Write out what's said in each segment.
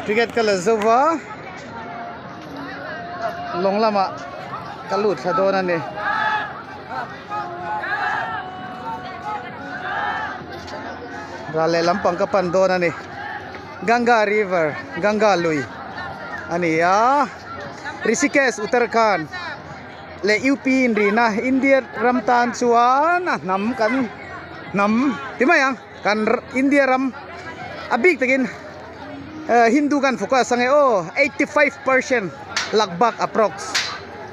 ticket kala zuwa long lama kalut sa doon ni rale lampang kapan doon ni Ganga River Ganga Lui ani ya Rishikesh Uttarakhand le UP Indri na India ramtan chuan nam kan nam timayang kan India ram abik takin Hindu kan focus sange 85% lagbak approx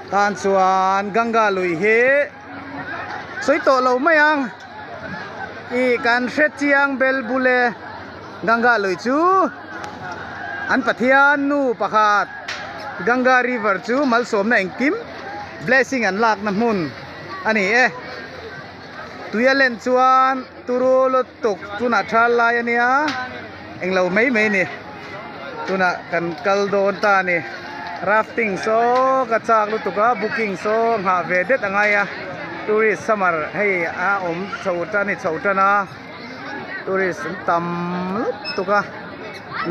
tan chuan Ganga Lui he soi to lo mayang I kan Chiang Bel Bule Ganga Lui chu an pathian nu pakhat Ganga River chu malsom na engkim blessing an lak na mun ani tuyalen chuan turulot tuk tuna thalai ania englo mai ni tuna kan kaldon ta ni rafting so kachak lutuka booking so ha vedet angaya tourist summer hey chauta ni chauta na tourist tam tuka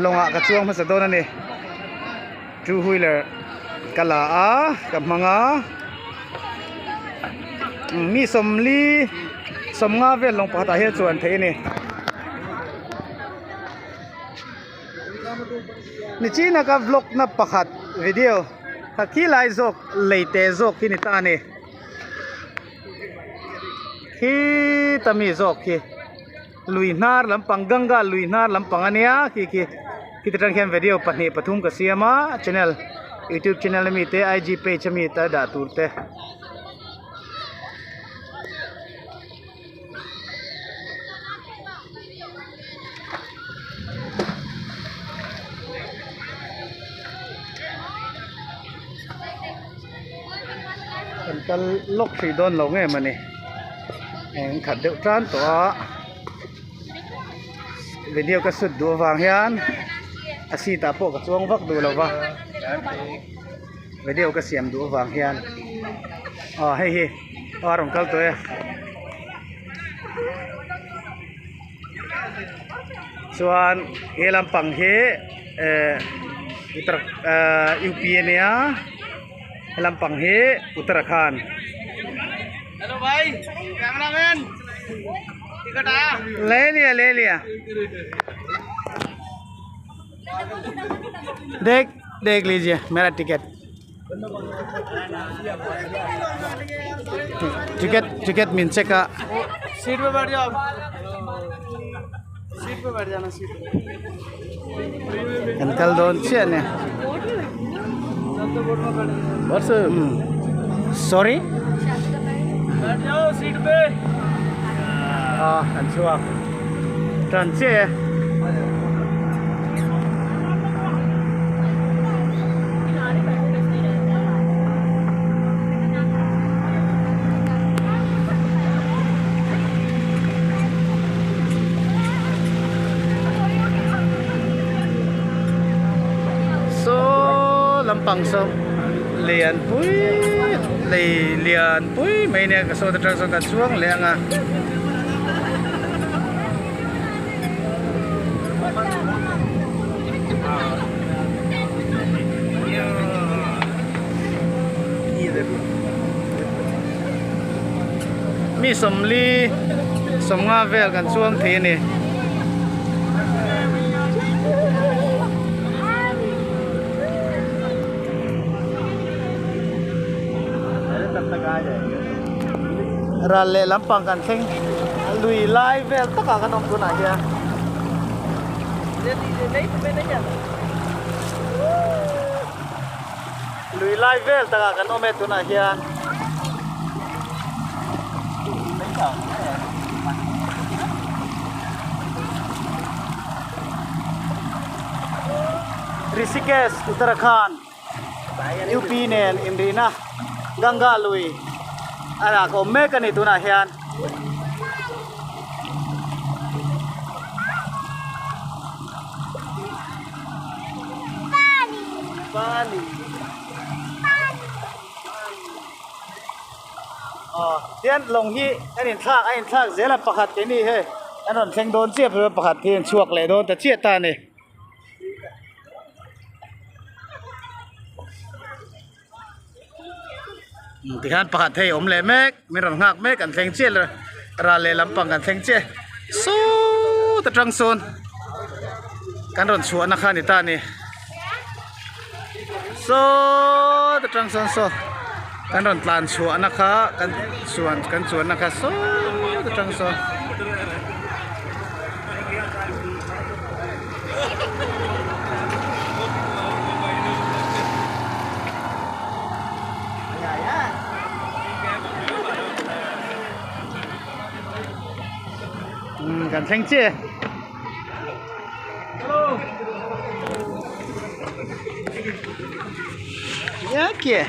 longa kachuang ma sa don ani two wheeler kala kamanga mi somli somnga vel long pata he chuan the ni ni china ka vlog na pakhat video ki lai jok leite jok ki ni ta ni ki tami jok ki luinar lampang Ganga luinar lampang ania ki tang khem video pani pathum ka siama channel YouTube channel mi te IG page mi ta da turte kal lok si don lo nge mani eng khat deu tran to video ka sud du wang hian asi ta po ka chuang vak du lo wa video ka siam du wang hian hei arong kal to chuan elam pang he UP ania Lampang he Uttarakhand. Hello bhai, cameraman. Ticket ले लिया. देख लीजिए मेरा ticket. Ticket मिनसे का सीट पे बैठ जाओ. सीट पे बैठ जाना सीट. कल दोन से ने. What's sorry? बैठ जाओ सीट पे. Ansua. Transe. Lampang so lian pui mai ne ka so ta so ka chuang le anga mi somli somnga vel kan chuang the ni Rale lampang kan sing lui live vel taka kan om tuna ya. Lui live vel taka kan om tuna ya. Rishikesh Uttarakhand UP nen Indina Ganga Lui ana ko mekan itu na hian Bali tian long hi anin thak zela pakhat ke ni he anon theng don che pakhat thian chuak le don ta che ta ni tihan pakhat hei om le mek miron ngak mek kan thleng che ra le lampang kan thleng che so ta tang son kan ron chuan na kha ni ta ni so ta tang son so kan ron tlan chuan na kha kan chuan na kha so ta tang son kan thleng che ya kìa